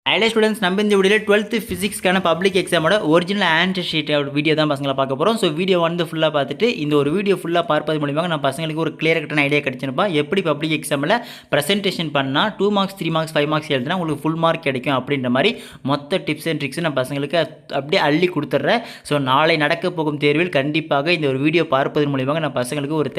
Hello students, நம்ம இந்த வீடியோவில் 12th ஃபிசிக்ஸ்க்கான பப்ளிக் எக்ஸாமோட ஒரிஜினல் ஆன்சர் ஷீட் வீடியோ தான் பசங்களை பார்க்க போகிறோம். ஸோ வீடியோ வந்து ஃபுல்லாக பார்த்துட்டு இந்த ஒரு வீடியோ ஃபுல்லாக பார்ப்பது மூலியமாக நான் பசங்களுக்கு ஒரு கிளியர் கட்டான ஐடியா கிடச்சிருப்பா எப்படி பப்ளிக் எக்ஸாமில் ப்ரெசென்டேஷன் பண்ணால் 2 மார்க்ஸ் 3 மார்க்ஸ் 5 மார்க்ஸ் எழுதுனா உங்களுக்கு ஃபுல் மார்க் கிடைக்கும் அப்படின்ற மாதிரி மொத்த டிப்ஸ் அண்ட் ட்ரிக்ஸ் நான் பசங்களுக்கு அப்படியே அள்ளி கொடுத்துட்றேன். ஸோ நாளை நடக்க போகும் தேர்வில் கண்டிப்பாக இந்த ஒரு வீடியோ பார்ப்பதன் மூலியமாக நான் பசங்களுக்கு ஒரு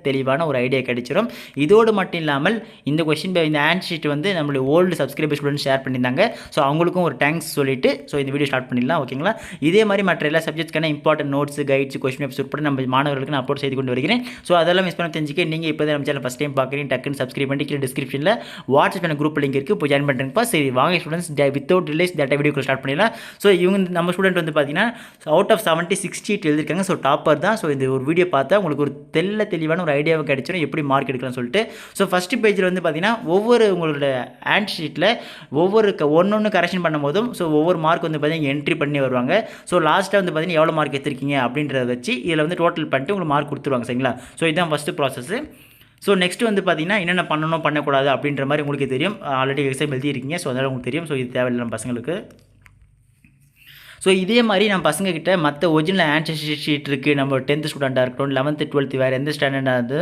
தெளிவான ஒரு ஐடியா கிடைச்சிடும். இதோடு மட்டும் இல்லாமல் இந்த கொஸ்டின் இந்த ஆன்சர் ஷீட் வந்து நம்மளுடைய ஓல்டு சப்ஸ்கிரைபர் ஸ்டூடெண்ட் ஷேர் பண்ணியிருந்தாங்க. ஸோ அவங்களுக்கும் ஒரு தேங்க்ஸ் சொல்லிட்டு ஸோ இந்த வீடியோ ஸ்டார்ட் பண்ணிடலாம். ஓகேங்களா? இதே மாதிரி மற்ற எல்லா சப்ஜெக்ட்ஸ்க்கான important notes, guides, question papers உட்பட நம்ம மாணவர்களுக்கு நான் அப்லோட் செய்து கொண்டு வருகிறேன். ஸோ அதெல்லாம் மிஸ் பண்ண தெரிஞ்சுக்க நீங்கள் இப்போ தான் நம்ம சேனல் ஃபஸ்ட் டைம் பார்க்குறீங்க, டக்குன்னு சப்ஸ்கிரைப் பண்ணி கீழே டிஸ்கிரிப்ஷனில் வாட்ஸ்அப் பண்ண குரூப் லிங்க் இருக்குது, போய் ஜாயின் பண்ணுறேங்கப்பா. சரி வாங்க ஸ்டூடெண்ட்ஸ், வித்தவுட் டிலேஸ் டேட்டா வீடியோக்கு ஸ்டார்ட் பண்ணிடலாம். ஸோ இவங்க நம்ம ஸ்டூடெண்ட் வந்து பார்த்தீங்கன்னா அவுட் ஆஃப் 70 60 எழுதிருக்காங்க. ஸோ டாப்பர் தான். ஸோ இந்த ஒரு வீடியோ பார்த்தா உங்களுக்கு ஒரு தெளிவான ஒரு ஐடியாவை கிடைச்சிடும் எப்படி மார்க் எடுக்கலாம்னு சொல்லிட்டு. ஸோ ஃபஸ்ட்டு பேஜில் வந்து பார்த்தீங்கன்னா ஒவ்வொரு உங்களோட ஆன்சர் ஷீட்டில் ஒவ்வொரு ஒன்று கரெக்ஷன் பண்ணும்போதும் ஸோ ஒவ்வொரு மார்க் வந்து பார்த்தீங்கன்னா என்ட்ரி பண்ணி வருவாங்க. ஸோ லாஸ்ட்டாக வந்து பார்த்தீங்கன்னா எவ்வளோ மார்க் எடுத்திருக்கீங்க அப்படின்றத வச்சு இதில் வந்து டோட்டல் பண்ணிட்டு உங்களுக்கு மார்க் கொடுத்துருவாங்க. சரிங்களா? ஸோ இதுதான் ஃபஸ்ட்டு ப்ராசஸ். ஸோ நெக்ஸ்ட் வந்து பார்த்தீங்கன்னா என்னென்ன பண்ணணும் பண்ணக்கூடாது அப்படின்ற மாதிரி உங்களுக்கு தெரியும். Already exam எழுதியிருக்கீங்க. ஸோ அதனால் உங்களுக்கு தெரியும். ஸோ இது தேவையில்லை நம்ம பசங்களுக்கு. ஸோ இதே மாதிரி நம்ம பசங்கக்கிட்ட மற்ற ஒரிஜினல் ஆன்சர் ஷீட் இருக்குது. நம்ம 10th ஸ்டூடெண்ட்டாக இருக்கட்டும், 11th 12th வேறு எந்த ஸ்டாண்டர்டாக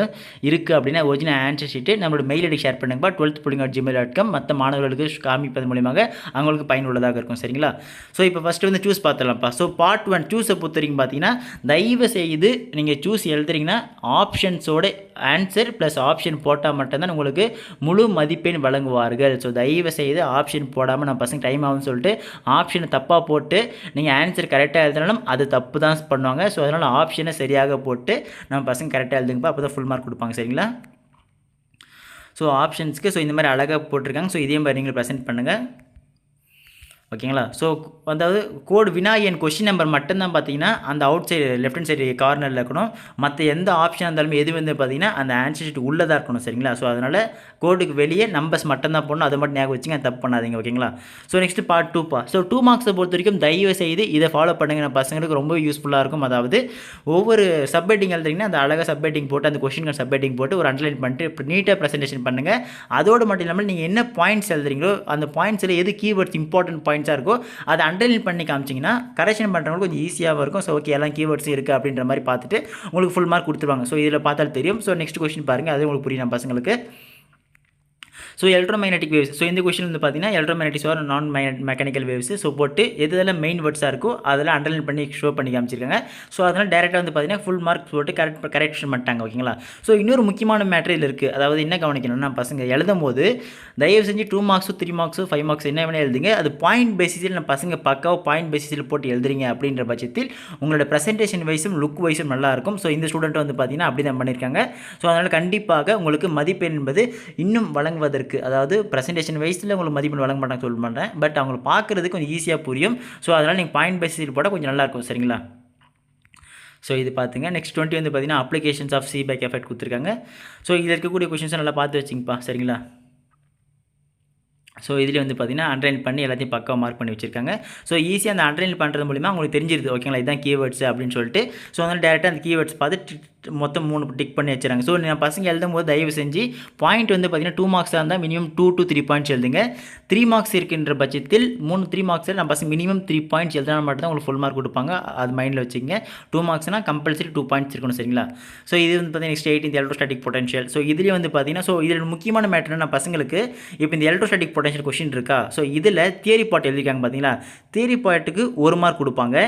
இருக்குது அப்படின்னா ஒரிஜினல் ஆன்சர் ஷீட்டு நம்மளோட மெயில் ஐடி ஷேர் பண்ணுங்கப்பா. 12pudding@gmail.com மற்ற மாணவர்களுக்கு காமிப்பது மூலியமாக அவங்களுக்கு பயனுள்ளதாக இருக்கும். சரிங்களா? ஸோ இப்போ ஃபஸ்ட்டு வந்து சூஸ் பார்த்துடலாம்ப்பா. ஸோ பார்ட் 1 சூஸை பொறுத்த வரைக்கும் பார்த்தீங்கன்னா தயவு செய்து நீங்கள் சூஸ் எழுதுறீங்கன்னா ஆப்ஷன்ஸோட ஆன்சர் ப்ளஸ் ஆப்ஷன் போட்டால் மட்டும்தான் உங்களுக்கு முழு மதிப்பெண் வழங்குவார்கள். ஸோ தயவு செய்து ஆப்ஷன் போடாமல் நான் பசங்க டைம் ஆகும்னு சொல்லிட்டு ஆப்ஷனை தப்பாக போட்டு நீங்கள் ஆன்சர் கரெக்டாக எழுதினாலும் அது தப்பு தான் பண்ணுவாங்க. ஸோ அதனால் ஆப்ஷனை சரியாக போட்டு நம்ம பசங்க கரெக்டாக எழுதுங்கப்பா. அப்போ தான் ஃபுல் மார்க் கொடுப்பாங்க. சரிங்களா? ஸோ ஆப்ஷன்ஸ்க்கு ஸோ இந்த மாதிரி அழகாக போட்டிருக்காங்க. ஸோ இதே மாதிரி நீங்கள் ப்ரெசென்ட் பண்ணுங்கள். ஓகேங்களா? ஸோ அதாவது கோடு வினா என் கொஸ்டின் நம்பர் மட்டும்தான் பார்த்தீங்கன்னா அந்த out side left hand side கார்னரில் இருக்கணும். மற்ற எந்த ஆப்ஷன் இருந்தாலுமே எது வந்து பார்த்தீங்கன்னா அந்த ஆன்சர் ஷீட் உள்ளதாக இருக்கணும். சரிங்களா? ஸோ அதனால் கோடுக்கு வெளியே நம்பர்ஸ் மட்டும்தான் போடணும். அதை மட்டும் ஞாபகம் வச்சுங்க, தப்பு பண்ணாதீங்க. ஓகேங்களா? ஸோ நெக்ஸ்ட் பார்ட் 2 ஸோ 2 மார்க்ஸை பொறுத்த வரைக்கும் தயவு செய்து இதை ஃபாலோ பண்ணுங்க. நம்ம பசங்களுக்கு ரொம்ப யூஸ்ஃபுல்லாக இருக்கும். அதாவது ஒவ்வொரு சப்ஹெட்டிங் எழுதுறீங்கன்னா அந்த அழகாக சப்ஹெட்டிங் போட்டு அந்த கொஸ்டின் சப்ஹெட்டிங் போட்டு ஒரு அண்டர்லைன் பண்ணிட்டு இப்போ நீட்டாக ப்ரெசென்டேஷன் பண்ணுங்கள். அதோடு மட்டும் இல்லாமல் நீங்கள் என்ன பாயிண்ட்ஸ் எழுதுறீங்களோ அந்த பாயிண்ட்ஸில் எது கீவேர்ட்ஸ் இம்பார்ட்டன்ட் பாயிண்ட்ஸாக இருக்கோ அதை அண்டர்லைன் பண்ணி காமிச்சிங்கன்னா கரெக்ஷன் பண்ணுறவங்களுக்கு கொஞ்சம் ஈஸியாக இருக்கும். ஸோ ஓகே எல்லாம் கீவேர்ட்ஸ் இருக்குது அப்படின்ற மாதிரி பார்த்துட்டு உங்களுக்கு ஃபுல் மார்க் கொடுத்துருவாங்க. ஸோ இதில் பார்த்தாலும் தெரியும். ஸோ நெக்ஸ்ட் கொஸ்டின் பாருங்கள், அது உங்களுக்கு புரியும் நம்ம பசங்களுக்கு. So electromagnetic waves. ஸோ இந்த கொஸ்டின் வந்து பார்த்தீங்கன்னா எலக்ட்ரோமேக்னெட்டிக்ஸ் ஆர் நான் மெக்கானிக்கல் வேவ்ஸ். ஸோ போட்டு எதெல்லாம் மெயின் வேர்ட்ஸாக இருக்கோ அதெல்லாம் அண்டர்லைன் பண்ணி ஷோ பண்ணி காமிச்சிருக்காங்க. ஸோ அதனால் டேரெக்டாக வந்து பார்த்தீங்கன்னா ஃபுல் மார்க் போட்டு கரெக்ஷன் பண்ணிட்டாங்க. ஓகேங்களா? ஸோ இன்னொரு முக்கியமான மேட்டர் இருக்குது. அதாவது என்ன கவனிக்கணும்னா பசங்க எழுதும் போது தயவு செஞ்சு 2 மார்க்ஸோ 3 மார்க்ஸோ 5 மார்க்ஸ் என்ன வேணால் எழுதுங்க. அது பாயிண்ட் பேசிஸில் நம்ம பசங்க பக்காவாக பாயிண்ட் பேசிஸில் போட்டு எழுதுறீங்க அப்படின்ற பட்சத்தில் உங்களோட ப்ரெசென்டேஷன் வைஸும் லுக் வைஸும் நல்லாயிருக்கும். ஸோ இந்த ஸ்டூடெண்ட் வந்து பார்த்தீங்கன்னா அப்படி தான் பண்ணியிருக்காங்க. ஸோ அதனால் கண்டிப்பாக உங்களுக்கு மதிப்பெண் என்பது இன்னும் வழங்குவதற்கு, அதாவது ப்ரெசென்டேஷன் வைஸில் உங்களுக்கு மதிப்பெண் வழங்க மாட்டாங்க சொல்ல மாட்டேன், பட் அவங்களுக்கு பார்க்குறதுக்கு கொஞ்சம் ஈஸியாக புரியும். ஸோ அதனால் நீங்கள் பாயிண்ட் பேசிஸில் போட்டால் கொஞ்சம் நல்லாயிருக்கும். சரிங்களா? ஸோ இது பார்த்துங்க. நெக்ஸ்ட் 20 வந்து பார்த்தீங்கன்னா அப்ளிகேஷன்ஸ் ஆஃப் சீபேக் எஃபெக்ட் கொடுத்துருக்காங்க. ஸோ இதில் இருக்கக்கூடிய கொஷின்ஸை நல்லா பார்த்து வச்சிங்கப்பா. சரிங்களா? ஸோ இதில் வந்து பார்த்தீங்கன்னா அண்டர்லைன் பண்ணி எல்லாத்தையும் பக்காவாக மார்க் பண்ணி வச்சிருக்காங்க. ஸோ ஈஸியாக அந்த அண்டர்லைன் பண்ணுறது மூலிமா உங்களுக்கு தெரிஞ்சிருது. ஓகேங்களா? இதுதான் கீவேர்ட்ஸ் அப்படின்னு சொல்லிட்டு. ஸோ அதனால் டேரெக்டாக அந்த கீவேர்ட்ஸ் பார்த்து மொத்தம் 3 டிக் பண்ணி வச்சுறாங்க. ஸோ நான் பசங்க எழுதும் போது தயவு செஞ்சு பாயிண்ட் வந்து பார்த்தீங்கன்னா 2 மார்க்ஸாக இருந்தால் மினிமம் 2 to 3 பாயிண்ட்ஸ் எழுதுங்க. 3 மார்க்ஸ் இருக்கின்ற பட்சத்தில் 3 மார்க்ஸில் நம்ம பசங்க மினிமம் 3 பாயிண்ட்ஸ் எழுதினா மட்டும் தான் உங்களுக்கு ஃபுல் மார்க் கொடுப்பாங்க. அது மைண்டில் வச்சுங்க. 2 மார்க்ஸ்னால் கம்பல்சரி 2 பாயிண்ட்ஸ் இருக்கணும். சரிங்களா? ஸோ இது வந்து பார்த்தீங்கன்னா next 18th electrostatic potential. So இதுலேயே வந்து பார்த்தீங்கன்னா ஸோ இதில் முக்கியமான மேட்டர் நான் பசங்களுக்கு இப்போ இந்த எலக்ட்ரோஸ்டாட்டிக் பொட்டன்ஷியல் கொஸ்டின் இருக்கா. ஸோ இதில் தியரி பார்ட் எழுதிருக்காங்க பார்த்தீங்களா. தியரி பார்ட்டுக்கு 1 மார்க் கொடுப்பாங்க.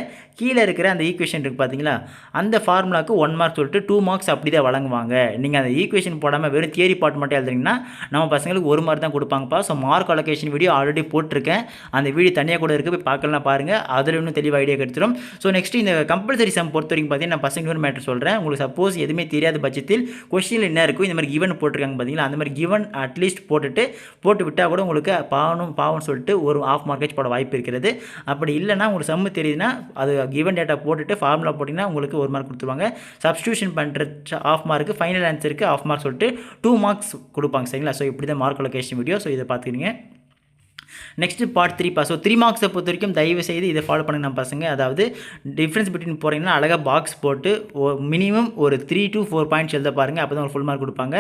கீழே இருக்கிற அந்த ஈக்குவேஷன் இருக்குது பார்த்தீங்களா, அந்த ஃபார்முலாவுக்கு 1 மார்க் சொல்லிட்டு 2 மார்க்ஸ் அப்படி தான் வழங்குவாங்க. நீங்கள் அந்த ஈக்குவேஷன் போடாமல் வெறும் தியரி பார்ட் மட்டும் எழுதுறீங்கன்னா நம்ம பசங்களுக்கு 1 மார்க் தான் கொடுப்பாங்கப்பா. So mark allocation video already போட்டிருக்கேன். அந்த வீடியோ தனியாக கூட இருக்குது, போய் பார்க்கலாம் பாருங்கள். அதில் இன்னும் தெளிவாக ஐடியா கிடைச்சிடும். ஸோ நெக்ஸ்ட் இந்த கம்பல்சரி சம் பொறுத்த வரைக்கும் பார்த்தீங்கன்னா நான் பசங்க ஒரு மேட்டர் சொல்கிறேன். உங்களுக்கு சப்போஸ் எதுவுமே தெரியாத பட்சத்தில் கொஸ்டினில் என்ன இருக்கும் இந்த மாதிரி கிவன் போட்டிருக்காங்க பார்த்தீங்களா, அந்த மாதிரி கிவன் அட்லீஸ்ட் போட்டு விட்டால் கூட உங்களுக்கு பாவம்னு சொல்லிட்டு ஒரு ஆஃப் மார்க்கேஜ் போட வாய்ப்பு இருக்கிறது. அப்படி இல்லைனா உங்களுக்கு சம்மு தெரியுதுன்னா அது கிவன் டேட்டா போட்டுட்டு ஃபார்முலா போட்டிங்கன்னா உங்களுக்கு 1 மார்க் கொடுத்துருவாங்க. சப்ஸ்டியூஷன் பண்ணுற ஆஃப் மார்க்கு, ஃபைனல் ஆன்சருக்கு ஆஃப் மார்க் சொல்லிட்டு 2 மார்க்ஸ் கொடுப்பாங்க. சரிங்களா? ஸோ இப்படி தான் மார்க் அலோகேஷன் வீடியோ. ஸோ இதை பார்த்துக்கிறீங்க. நெக்ஸ்ட்டு பார்ட் 3 ஸோ 3 மார்க்ஸை பொறுத்த வரைக்கும் தயவு செய்து இதை ஃபாலோ பண்ணுங்க நம்ம பசங்க. அதாவது டிஃப்ரென்ஸ் பிட்வீன் போகிறீங்கன்னா அழகாக பாக்ஸ் போட்டு மினிமம் ஒரு 3 to 4 பாயிண்ட்ஸ் எழுத பாருங்கள். அப்போ தான் ஒரு ஃபுல் மார்க் கொடுப்பாங்க.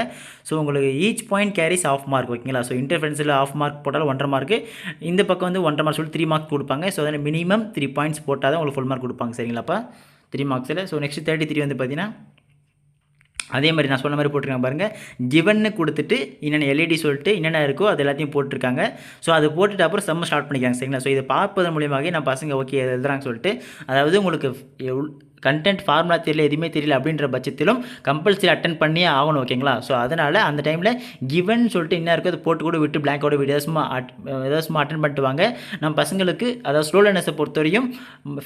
ஸோ உங்களுக்கு each point carries half mark, ஓகேங்களா. ஸோ இன்டர்ஃபரன்ஸில் ஆஃப் மார்க் போட்டாலும் 1.5 மார்க்கு, இந்த பக்கம் வந்து 1.5 மார்க் சொல்லி 3 மார்க் கொடுப்பாங்க. ஸோ அதில் மினிமம் 3 பாயிண்ட்ஸ் போட்டால் தான் உங்களுக்கு ஃபுல் மார்க் கொடுப்பாங்க, சரிங்களாப்பா, 3 மார்க்ஸில். ஸோ நெக்ஸ்ட் 33 வந்து பார்த்தீங்கன்னா அதே மாதிரி நான் சொன்ன மாதிரி போட்டிருக்காங்க பாருங்கள். கிவன்னு கொடுத்துட்டு என்னென்ன எல்இடி சொல்லிட்டு என்னென்ன இருக்கோ அது எல்லாத்தையும் போட்டிருக்காங்க. ஸோ அது போட்டுட்டு அப்புறம் செம்ம ஸ்டார்ட் பண்ணிக்காங்க, சரிங்களா. ஸோ இதை பார்ப்பதன் மூலியமாக நான் பசங்க ஓகே எழுதுறாங்க சொல்லிட்டு, அதாவது உங்களுக்கு கண்டென்ட் ஃபார்முலா தெரியல, எதுவுமே தெரியல அப்படின்ற பட்சத்திலும் கம்பல்சரி அட்டன் பண்ணியே ஆகணும், ஓகேங்களா. ஸோ அதனால் அந்த டைமில் கிவன் சொல்லிட்டு என்ன இருக்கோ அதை போட்டு கூட விட்டு பிளாங்கோட விட்டு ஏதாச்சும் அட்டன் பண்ணிட்டு வாங்க. நம்ம பசங்களுக்கு அதாவது ஸ்லோ லேர்னர்ஸை பொறுத்தவரையும்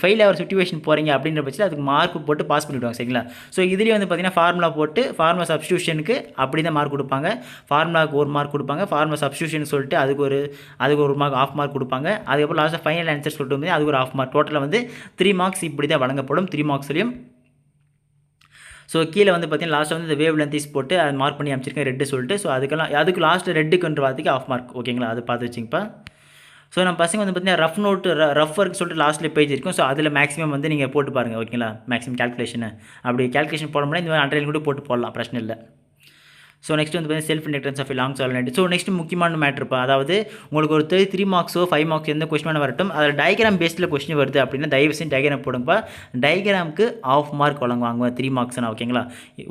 ஃபெயில் ஆகிற சுச்சுவேஷன் போகிறீங்க அப்படின்ற பட்சத்தில் அதுக்கு மார்க் போட்டு பாஸ் பண்ணிவிடுவாங்க, சரிங்களா. ஸோ இதுலேயே வந்து பார்த்தீங்கன்னா ஃபார்முலா போட்டு ஃபார்முலா சப்ஸ்டியூஷனுக்கு அப்படி தான் மார்க் கொடுப்பாங்க. ஃபார்முலாவுக்கு ஒரு மார்க் கொடுப்பாங்க, ஃபார்முலா சப்ஸ்டியூஷன் சொல்லிட்டு அதுக்கு ஒரு மார்க் ஆஃப் மார்க் கொடுப்பாங்க. அதுக்கப்புறம் லாஸ்ட்டாக ஃபைனல் ஆன்சர் சொல்லிட்டு வந்து அதுக்கு ஒரு ஆஃப் மார்க், டோட்டலாக வந்து 3 மார்க்ஸ் இப்படி தான் வழங்கப்படும் 3 மார்க்ஸ்லையும். ஸோ கீழே வந்து பார்த்தீங்கன்னா லாஸ்ட்டாக வந்து இந்த வேவ் லென்த்திஸ் போட்டு அது மார்க் பண்ணி அமைச்சிருக்கேன் ரெட்டு சொல்லிட்டு. ஸோ அதுக்கு லாஸ்ட்டு ரெட்டுக்குன்ற வார்த்தைக்கு ஆஃப் மார்க், ஓகேங்களா. அது பார்த்து வச்சுங்கப்பா. ஸோ நம்ம பசங்க வந்து பார்த்தீங்கன்னா ரஃப் நோட்டு ரஃப் ஒர்க் சொல்லிட்டு லாஸ்ட்டில் பேஜ் இருக்கும். ஸோ அதில் மேக்ஸிமம் வந்து நீங்கள் போட்டு பாருங்கள், ஓகேங்களா. மேக்ஸிமம் கேல்குலேஷன் அப்படி கேல்குலேஷன் போட முடியாது, இந்த மாதிரி அண்டர்லைன் கூட போட்டு போடலாம், பிரச்சனை இல்லை. ஸோ நெக்ஸ்ட் வந்து பார்த்தீங்கன்னா self inductance of long solenoid. So next முக்கியமான மேட்ருப்பா, அதாவது உங்களுக்கு ஒரு 3 மார்க்ஸோ 5 மார்க்ஸ் எந்த கொஸ்டின் வரட்டும், அதில் டயக்ராம் பேஸில் கொஸ்டின் வருது அப்படின்னா தயவு செஞ்சு டயக்ராம் போடுங்கப்பா. டயக்ராமுக்கு ஆஃப் மார்க் வழங்குவாங்க 3 மார்க்ஸ்னா, ஓகேங்களா.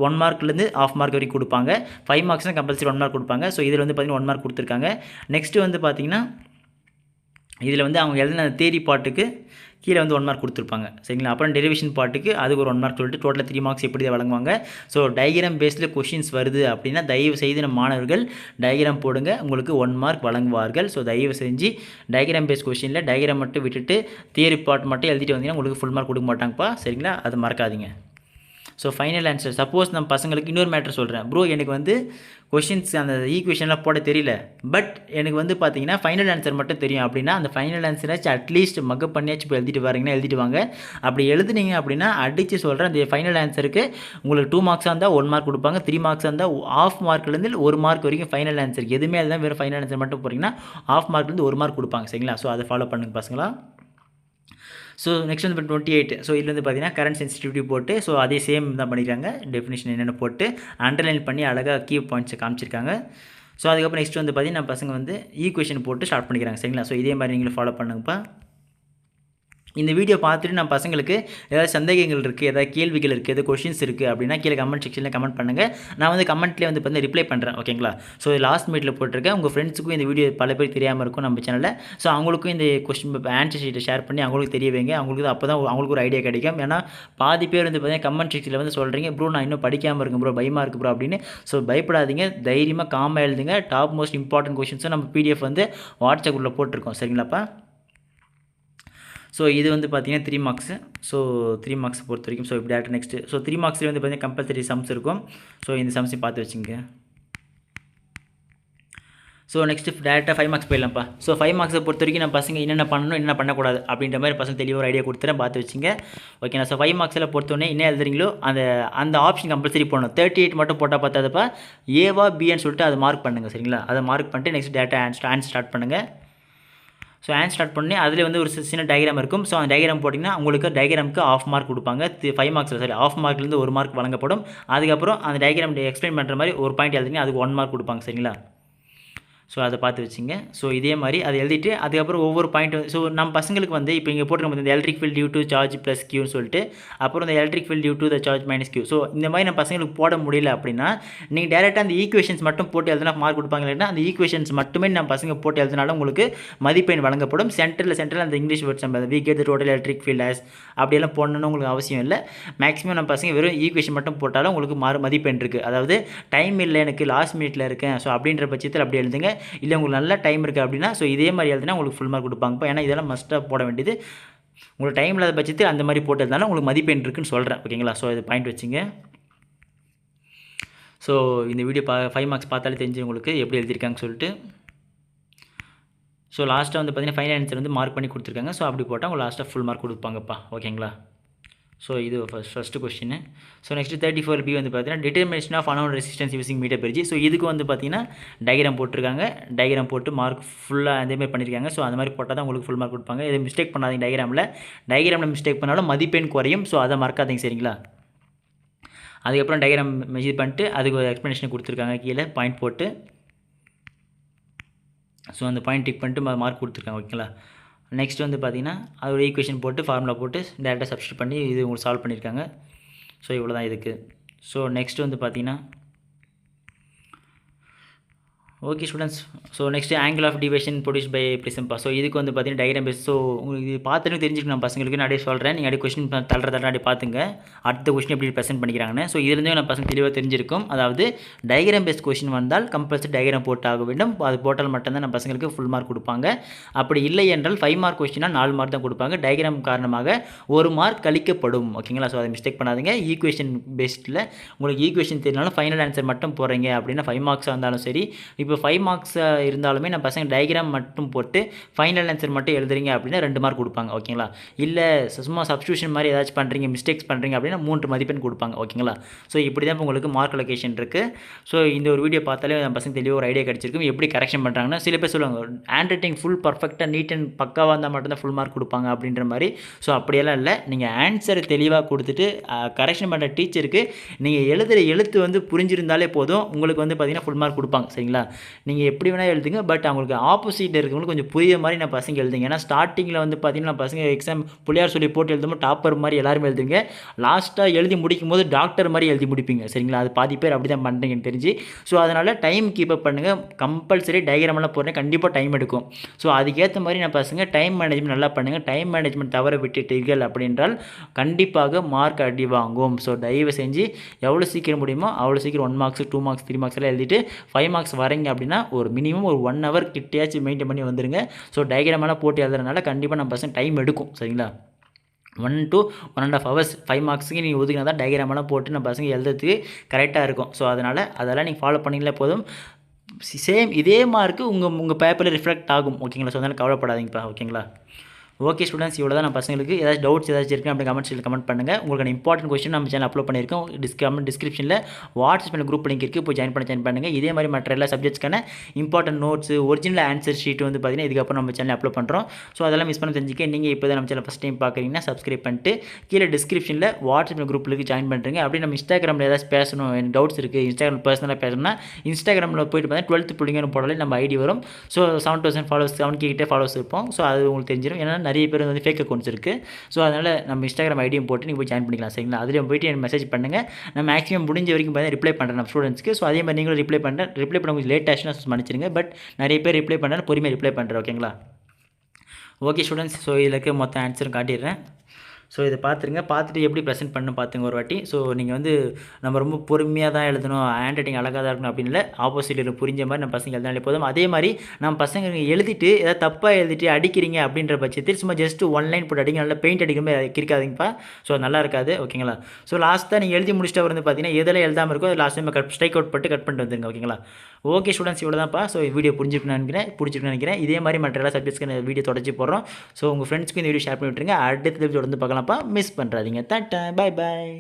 1 மார்க்லேருந்து ஆஃப் மார்க் வரைக்கும் கொடுப்பாங்க. 5 மார்க்ஸ்னால் கம்பல்சரி 1 மார்க் கொடுப்பாங்க. ஸோ இதில் வந்து பார்த்தீங்கன்னா 1 மார்க் கொடுத்துருக்காங்க. நெக்ஸ்ட்டு வந்து பார்த்தீங்கன்னா இதில் வந்து அவங்க எழுதின தேரி பாட்டுக்கு கீழே வந்து 1 மார்க் கொடுத்துருப்பாங்க, சரிங்களா. அப்புறம் டெரிவேஷன் பாட்டுக்கு அதுக்கு ஒரு 1 மார்க் சொல்லிட்டு டோட்டலாக 3 மார்க்ஸ் எப்படி தான் வழங்குவாங்க. ஸோ டயக்ராம் பேஸில் கொஷின்ஸ் வருது அப்படின்னா தயவு செய்து நம்ம மாணவர்கள் டயக்ராம் போடுங்க, உங்களுக்கு 1 மார்க் வழங்குவார்கள். ஸோ தயவு செஞ்சு டயக்ராம் பேஸ் கொஷினில் டயக்ராம் மட்டும் விட்டுட்டு தியரி பார்ட் மட்டும் எழுதிட்டு வந்தீங்கன்னா உங்களுக்கு ஃபுல் மார்க் கொடுக்க மாட்டாங்கப்பா, சரிங்களா. அது மறக்காதீங்க. ஸோ ஃபைனல் ஆன்சர், சப்போஸ் நம்ம பசங்களுக்கு இன்னொரு மேட்டர் சொல்கிறேன், ப்ரோ எனக்கு வந்து கொஷின்ஸ் அந்த ஈக்குவேஷன்லாம் போட தெரியல, பட் எனக்கு வந்து பார்த்தீங்கன்னா ஃபைனல் ஆன்சர் மட்டும் தெரியும் அப்படின்னா அந்த ஃபைனல் ஆன்சராச்சும் அட்லீஸ்ட் மக்கப் பண்ணியாச்சும் இப்போ எழுதிட்டு வரீங்கன்னா எழுதிட்டு வாங்க. அப்படி எழுதுனீங்க அப்படின்னா அடித்து சொல்கிறேன், அந்த ஃபைனல் ஆன்சருக்கு உங்களுக்கு 2 மார்க்ஸாக இருந்தால் 1 மார்க் கொடுப்பாங்க, 3 மார்க்ஸாக இருந்தால் ஆஃப் மார்க்லேருந்து 1 மார்க் வரைக்கும் ஃபைனல் ஆன்சருக்கு எதுவுமே அதுதான் வெறும் ஃபைனல் ஆன்சர் மட்டும் போகிறீங்கன்னா ஆஃப் மார்க்லேருந்து 1 மார்க் கொடுப்பாங்க, சரிங்களா. ஸோ அதை ஃபாலோ பண்ணுங்க பசங்களா. ஸோ நெக்ஸ்ட் வந்து 28. ஸோ இதில் வந்து பார்த்தீங்கன்னா கரண்ட் சென்சிட்டிவிட்டி போட்டு ஸோ அதே சேம் தான் பண்ணியிருக்காங்க, டெஃபினிஷன் என்னென்ன போட்டு அண்டர்லைன் பண்ணி அழகாக கீ பாயிண்ட்ஸை காமிச்சிருக்காங்க. ஸோ அதுக்கப்புறம் நெக்ஸ்ட் வந்து பார்த்தீங்கன்னா பசங்க வந்து ஈக்குவேஷன் போட்டு ஸ்டார்ட் பண்ணிக்கிறாங்க, சரிங்களா. ஸோ இதே மாதிரி நீங்களும் ஃபாலோ பண்ணுங்கப்பா. இந்த வீடியோ பார்த்துட்டு நான் பசங்களுக்கு ஏதாவது சந்தேகங்கள் இருக்குது, ஏதாவது கேள்விகள் இருக்குது, ஏதாவது கொஷின்ஸ் இருக்குது அப்படின்னா கீழே கமெண்ட் செக்ஷனில் கமெண்ட் பண்ணுங்கள். நான் வந்து கமெண்ட்லேயே வந்து பார்த்தீங்கன்னா ரிப்ளை பண்ணுறேன், ஓகேங்களா. ஸோ லாஸ்ட் மீட்டில் போட்டிருக்கேன், உங்கள் ஃப்ரெண்ட்ஸுக்கும் இந்த வீடியோ பல பேர் தெரியாமல் இருக்கும் நம்ம சேனலில். ஸோ அவங்களுக்கும் இந்த கொஸ்டின் ஆன்சர் ஷீட்டை ஷேர் பண்ணி அவங்களுக்கு தெரிய வைங்க, அவங்களுக்கு அப்போ தான் அவங்களுக்கு ஒரு ஐடியா கிடைக்கும். ஏன்னா பாதி பேர் வந்து பார்த்தீங்கன்னா கமெண்ட் செக்ஷனில் வந்து சொல்கிறீங்க, ப்ரோ நான் இன்னும் படிக்காமல் இருக்கேன் ப்ரோ, பயமாக இருக்குது ப்ரோ அப்படின்னு. ஸோ பயப்படாதீங்க, தைரியமாக காமாக எழுதுங்க. டாப் மோஸ்ட் இம்பார்ட்டன்ட் கொஷின்ஸும் நம்ம பிடிஎஃப் வந்து வாட்ஸ்அப் குரூப்பில் போட்டிருக்கோம், சரிங்களாப்பா. ஸோ இது வந்து பார்த்தீங்கன்னா 3 மார்க்ஸு. ஸோ 3 மார்க்ஸ் பொறுத்த வரைக்கும் ஸோ இப்படி டேரக்ட் நெக்ஸ்ட்டு. ஸோ 3 மார்க்ஸ்லேயே வந்து பார்த்தீங்கன்னா கம்பல்சரி சம்ஸ் இருக்கும். ஸோ இந்த சம்ஸையும் பார்த்து வச்சுங்க. ஸோ நெக்ஸ்ட்டு டேரெக்டாக 5 மார்க்ஸ் போயிடலாம்ப்பா. ஸோ 5 மார்க்ஸை பொறுத்த வரைக்கும் நம்ம பசங்க என்னென்ன பண்ணணும் என்ன பண்ணக்கூடாது அப்படின்ற மாதிரி பசங்க தெளிவாக ஒரு ஐடியா கொடுத்துறேன், பார்த்து வச்சுங்க, ஓகேண்ணா. ஸோ 5 மார்க்ஸில் பொறுத்தோடனே என்ன எழுதுறீங்களோ அந்த ஆப்ஷன் கம்பல்சரி போடணும். 38 மட்டும் போட்டால் பார்த்தாதப்பா, ஏவா பின்னு சொல்லிட்டு அதை மார்க் பண்ணுங்கள், சரிங்களா. அதை மார்க் பண்ணிட்டு நெக்ஸ்ட் டேரெக்டாக ஆன்சர் ஸ்டார்ட் பண்ணுங்கள். ஸோ ஆன்சர் ஸ்டார்ட் பண்ணி அதில் வந்து ஒரு சின்ன டயக்ராம் இருக்கும். ஸோ அந்த டயக்ராம் போட்டிங்கன்னா உங்களுக்கு டயக்ராமுக்கு ஆஃப் மார்க் கொடுப்பாங்க. 5 மார்க்ஸில் சரி ஆஃப் மார்க்லேருந்து 1 மார்க் வழங்கப்படும். அதுக்கப்புறம் அந்த டயக்ராம் எக்ஸ்பிளைன் பண்ணுற மாதிரி ஒரு பாயிண்ட் எழுதிங்க, அதுக்கு 1 மார்க் கொடுப்பாங்க, சரிங்களா. ஸோ அதை பார்த்து வச்சுங்க. ஸோ இதே மாதிரி அதை எழுதிட்டு அதுக்கப்புறம் ஒவ்வொரு பாயிண்ட் ஸோ நம்ம பசங்களுக்கு வந்து இப்போ இங்கே போட்டுருக்க இந்த electric field due to charge plus கியூன்னு சொல்லிட்டு அப்புறம் இந்த electric field due to the charge minus Q. So இந்த மாதிரி நம்ம பசங்களுக்கு போட முடியல அப்படின்னா நீங்கள் டேரெக்டாக அந்த ஈக்குவேஷன்ஸ் மட்டும் போட்டு எழுதினா மார்க் கொடுப்பாங்க. இல்லைன்னா அந்த ஈக்குவேஷன்ஸ் மட்டுமே நம்ம பசங்க போட்டு எழுதினாலும் உங்களுக்கு மதிப்பெண் வழங்கப்படும். சென்டரில் அந்த இங்கிலீஷ் வேர்ட்ஸ் நம்ம we get the total electric field as அப்படியெல்லாம் போடணும்னு உங்களுக்கு அவசியம் இல்லை. மேக்ஸிமம் நம்ம பசங்க வெறும் ஈக்குவேஷன் மட்டும் போட்டாலும் உங்களுக்கு மதிப்பெண் இருக்குது. அதாவது டைம் இல்லை எனக்கு லாஸ்ட் மினிட்ல இருக்கேன் ஸோ அப்படின்ற பட்சத்தில் அப்படி எழுதுங்க. இல்லை உங்களுக்கு நல்ல டைம் இருக்குது அப்படின்னா ஸோ இதே மாதிரி எழுதுனா உங்களுக்கு ஃபுல் மார்க் கொடுப்பாங்கப்பா. ஏன்னா இதெல்லாம் மஸ்ட்டாக போட வேண்டியது. உங்களுக்கு டைம் இல்லாத பட்சத்தில் அந்த மாதிரி போட்டு இருந்தாலும் உங்களுக்கு மதிப்பெண் இருக்குன்னு சொல்கிறேன், ஓகேங்களா. ஸோ இது பாயிண்ட் வச்சுங்க. ஸோ இந்த வீடியோ 5 மார்க்ஸ் பார்த்தாலே தெரிஞ்சு உங்களுக்கு எப்படி எழுதியிருக்காங்கன்னு சொல்லிட்டு. ஸோ லாஸ்ட்டாக வந்து பார்த்தீங்கன்னா ஃபைனல் ஆன்சர் வந்து மார்க் பண்ணி கொடுத்துருக்காங்க. ஸோ அப்படி போட்டால் உங்களுக்கு லாஸ்ட்டாக ஃபுல் மார்க் கொடுப்பாங்கப்பா, ஓகேங்களா. ஸோ இது first question. So next 34B வந்து பார்த்தீங்கன்னா determination of unknown resistance using metre bridge. So இதுக்கு வந்து பார்த்தீங்கன்னா டயக்ராம் போட்டிருக்காங்க. டயக்ராம் போட்டு மார்க் ஃபுல்லாக அதேமாதிரி பண்ணியிருக்காங்க. ஸோ அந்த மாதிரி போட்டால் தான் உங்களுக்கு ஃபுல் மார்க் கொடுப்பாங்க. இதை மிஸ்டேக் பண்ணாதீங்க. டயக்ராமில் மிஸ்டேக் பண்ணாலும் மதிப்பெண் குறையும். ஸோ அதை மறக்காதீங்க சரிங்களா. அதுக்கப்புறம் டயக்ராம் மெஷர் பண்ணிட்டு அதுக்கு ஒரு எக்ஸ்ப்ளனேஷன் கொடுத்துருக்காங்க கீழே பாயிண்ட் போட்டு. ஸோ அந்த பாயிண்ட் டிக் பண்ணிட்டு மார்க் கொடுத்துருக்காங்க ஓகேங்களா. நெக்ஸ்ட் வந்து பார்த்தீங்கன்னா அதோட ஈக்குவேஷன் போட்டு ஃபார்முலா போட்டு டேரெக்டாக சப்ஸ்டிட் பண்ணி இது உங்களுக்கு சால்வ் பண்ணியிருக்காங்க. ஸோ இவ்வளோ தான் இதுக்கு. ஸோ நெக்ஸ்ட் வந்து பார்த்தீங்கன்னா okay students. So next angle of deviation produce by ப்ரிசம்பா. ஸோ இதுக்கு வந்து பார்த்தீங்கன்னா டயக்ராம் பேஸ். ஸோ உங்களுக்கு இது பார்த்துட்டு தெரிஞ்சுக்கணும் பசங்களுக்கு. நான் அப்படியே சொல்கிறேன், நீங்கள் அப்படியே கொஸ்டின் தள்ளுற அப்படியே பார்த்துங்க அடுத்த கொஸ்டின் எப்படி ப்ரெசென்ட் பண்ணிக்கிறாங்கன்னு. ஸோ இதுலேருந்தே நான் பசங்க தெளிவாக தெரிஞ்சிருக்கும். அதாவது டயக்ராம் பேஸ்ட் கொஸ்டின் வந்தால் கம்பல்சரி டயக்ராம் போட்டு ஆக வேண்டும். அது போட்டால் மட்டும்தான் நம்ம பசங்களுக்கு ஃபுல் மார்க் கொடுப்பாங்க. அப்படி இல்லை என்றால் 5 மார்க் கொஸ்டினா 4 மார்க் தான் கொடுப்பாங்க. டயக்ராம் காரணமாக 1 மார்க் கழிக்கப்படும் ஓகேங்களா. ஸோ அதை மிஸ்டேக் பண்ணாதீங்க. ஈக்குவேஷன் பேஸ்டில் உங்களுக்கு ஈக்குவேஷன் தெரிஞ்சாலும் ஃபைனல் ஆன்சர் மட்டும் போகிறீங்க அப்படின்னா 5 மார்க்ஸாக இருந்தாலும் சரி. இப்போ 5 மார்க்ஸ் இருந்தாலுமே நம்ம பசங்க டயக்ராம் மட்டும் போட்டு ஃபைனல் ஆன்சர் மட்டும் எழுதுறீங்க அப்படின்னா 2 மார்க் கொடுப்பாங்க ஓகேங்களா. இல்லை சும்மா சப்ஸ்டியூஷன் மாதிரி ஏதாச்சும் பண்ணுறீங்க, மிஸ்டேக்ஸ் பண்ணுறீங்க அப்படின்னா 3 மதிப்பெண் கொடுப்பாங்க ஓகேங்களா. ஸோ இப்படி தான் உங்களுக்கு மார்க் அலோகேஷன் இருக்குது. ஸோ இந்த ஒரு வீடியோ பார்த்தாலே நம்ம பசங்க தெளிவாக ஒரு ஐடியா கிடச்சிருக்கும் எப்படி கரெக்ஷன் பண்ணுறாங்கன்னா. சில பேர் சொல்லுவாங்க ஹேண்ட் ரைட்டிங் ஃபுல் பர்ஃபெக்டாக நீட் அண்ட் பக்காவாக இருந்தால் மட்டும்தான் ஃபுல் மார்க் கொடுப்பாங்க அப்படின்ற மாதிரி. ஸோ அப்படியெல்லாம் இல்லை. நீங்கள் ஆன்சரை தெளிவாக கொடுத்துட்டு கரெக்ஷன் பண்ணுற டீச்சருக்கு நீங்கள் எழுதுகிற எழுத்து வந்து புரிஞ்சிருந்தாலே போதும், உங்களுக்கு வந்து பார்த்தீங்கன்னா ஃபுல் மார்க் கொடுப்பாங்க சரிங்களா. நீங்கள் எப்படி வேணால் எழுதுங்க, பட் அவங்களுக்கு ஆப்போசிட்டில் இருக்கவங்களுக்கு கொஞ்சம் புரியுற மாதிரி நான் பசங்க எழுதுங்க. ஏன்னா ஸ்டார்டிங்கில் வந்து பார்த்தீங்கன்னா பசங்க எக்ஸாம் புள்ளியார் சொல்லி போட்டு எழுதும்போது டாப்பர் மாதிரி எல்லாருமே எழுதுங்க. லாஸ்ட்டாக எழுதி முடிக்கும் போது டாக்டர் மாதிரி எழுதி முடிப்பீங்க சரிங்களா. அது பாதி பேர் அப்படி தான் பண்ணுறீங்கன்னு தெரிஞ்சு. ஸோ அதனால் டைம் கீப்பப் பண்ணுங்கள். கம்பல்சரி டயக்ராமெல்லாம் போடுறேன், கண்டிப்பாக டைம் எடுக்கும். ஸோ அதுக்கேற்ற மாதிரி நான் பசங்க டைம் மேனேஜ்மெண்ட் நல்லா பண்ணுங்கள். டைம் மேனேஜ்மெண்ட் தவற விட்டுட்டீர்கள் அப்படின்றால் கண்டிப்பாக மார்க் அடி வாங்கும். ஸோ தயவு செஞ்சு எவ்வளோ சீக்கிரம் முடியுமோ அவ்வளோ சீக்கிரம் 1 மார்க்ஸ் 2 மார்க்ஸ் 3 மார்க்ஸ் எல்லாம் எழுதிட்டு 5 மார்க்ஸ் வரீங்க அப்படின்னா ஒரு மினிமம் ஒரு 1 ஹவர் கிட்டேயாச்சும் மெயின்டைன் பண்ணி வந்துடுங்க. ஸோ டயக்ராமெல்லாம் போட்டு எழுதுறதுனால கண்டிப்பாக நம்ம பசங்க டைம் எடுக்கும் சரிங்களா. 1 to 1.5 hours 5 மார்க்ஸுக்கு நீங்கள் ஒதுக்கினா தான் டயக்ராமெல்லாம் போட்டு நம்ம பசங்க எழுதுறதுக்கு கரெக்டாக இருக்கும். ஸோ அதெல்லாம் நீங்கள் ஃபாலோ பண்ணிங்களே போதும். சேம் இதே மார்க்கு உங்கள் பேப்பரில் ரிஃப்ளெக்ட் ஆகும் ஓகேங்களா. ஸோ அதனால் கவலைப்படாதீங்கப்பா ஓகேங்களா. ஓகே ஸ்டூடெண்ட்ஸ், இவ்வளோ தான் நான் பசங்களுக்கு ஏதாச்சும் டவுட்ஸ் ஏதாச்சும் இருக்குது அப்படி கமெண்ட்ஸில் கமெண்ட் பண்ணுங்கள். உங்களுக்கு இம்பார்ட்டன்ட் கொஸ்டின் நம்ம சேனல் அப்லோட் பண்ணியிருக்கோம். டிஸ்கிரிப்ஷனில் வாட்ஸ்அப் குரூப் லிங்க் இருக்குது, போய் ஜாயின் பண்ணுங்கள். இதே மாதிரி மற்ற எல்லா சப்ஜெக்ட்ஸ்க்கான important notes original answer sheet வந்து பார்த்தீங்கன்னா இதுக்கப்புறம் நம்ம சேனல் அப்லோட் பண்ணுறோம். ஸோ அதெல்லாம் மிஸ் பண்ண தெரிஞ்சுக்க நீங்கள் இப்போ தான் நம்ம சேனல் ஃபஸ்ட் டைம் பார்க்குறீங்கன்னா சப்ஸ்கிரைப் பண்ணிட்டு கீழே டிஸ்கிரிப்ஷனில் வாட்ஸ்அப் குரூப்புக்கு ஜாயின் பண்ணுறேங்க. அப்படி நம்ம இன்ஸ்டாகிராமில் ஏதாச்சும் பேசணும், எனக்கு டவுட்ஸ் இருக்குது, இன்ஸ்டாகிராம் பர்சனலாக பேசணும்னா இன்ஸ்டாகிராமில் போய்ட்டு பார்த்தா 12th புள்ளிங்கன்னு போடாலே நம்ம ஐடி வரும். ஸோ 7,000 ஃபாலோவர்ஸ் 7K கிட்டே ஃபாலோவர்ஸ் இருப்போம். ஸோ அது உங்களுக்கு தெரிஞ்சிடும். ஏன்னா நிறைய பேர் வந்து ஃபேக் அக்கௌண்ட்ஸ் இருக்குது. ஸோ அதனால் நம்ம இன்ஸ்டாகிராம் ஐடியும் போட்டு நீங்கள் போய் ஜாயின் பண்ணிக்கலாம் சரிங்களா. அதில் போய்ட்டு எனக்கு மெசேஜ் பண்ணுங்கள். நான் மேக்ஸிமம் முடிஞ்ச வரைக்கும் பார்த்தா ரிப்ளை பண்ணுறேன் நம்ம ஸ்டூடெண்ட்ஸ்க்கு. ஸோ அதே மாதிரி நீங்களும் ரிப்ளை பண்ண கொஞ்சம் லேட் ஆச்சுன்னா மன்னிச்சிடுங்க. பட் நிறைய பேர் ரிப்ளை பண்ணுறேன், பொறுமையாக ரிப்ளை பண்ணுறேன் ஓகேங்களா. ஓகே ஸ்டூடெண்ட்ஸ், ஸோ இதில் இருக்க மொத்த ஆன்சரும் காட்டிடுறேன். ஸோ இதை பார்த்துட்டு எப்படி ப்ரெசென்ட் பண்ணணும் பார்த்துங்க ஒரு வாட்டி. ஸோ நீங்கள் வந்து நம்ம ரொம்ப பொறுமையாக தான் எழுதணும், ஹேண்ட் ரைட்டிங் அழகாக தான் இருக்கணும் அப்படின்னு இல்லை. ஆப்போசிட்டில் புரிஞ்ச மாதிரி நம்ம பசங்க எழுதினாலே போதும். அதே மாதிரி நம்ம பசங்க எழுதிட்டு ஏதாவது தப்பாக எழுதிட்டு அடிக்கிறீங்க அப்படின்ற பட்சத்தில் சும்மா ஜஸ்ட் 1 லைன் போட்டு அடிங்க, நல்லா பெயிண்ட் அடிக்கிற மாதிரி கிரிக்காதீங்கப்பா. ஸோ நல்லா இருக்காது ஓகேங்களா. ஸோ லாஸ்ட்டாக நீங்கள் எழுதி முடிச்சுட்டு வந்து பார்த்தீங்கன்னா எதெல்லாம் எழுதாமல் இருக்கோ அது லாஸ்ட் டைம் ஸ்ட்ரைக் அவுட் பண்ணிட்டு வந்துருங்க ஓகேங்களா. ஓகே ஸ்டூடெண்ட்ஸ், இவ்வளோ தான்ப்பா. ஸோ வீடியோ பிடிச்சிருக்குன்னு நினைக்கிறேன். இதே மாதிரி மற்ற எல்லா சப்ஜெக்ட்ஸ்க்கு வீடியோ தொடச்சி போடுறோம். ஸோ உங்கள் ஃப்ரெண்ட்ஸ்க்கு இந்த வீடியோ ஷேர் பண்ணி விட்டுருங்க. அடுத்த தொடர்ந்து பார்க்கலாம்ப்பா, மிஸ் பண்ணுறாதீங்க. டாட்டா, பை பாய்.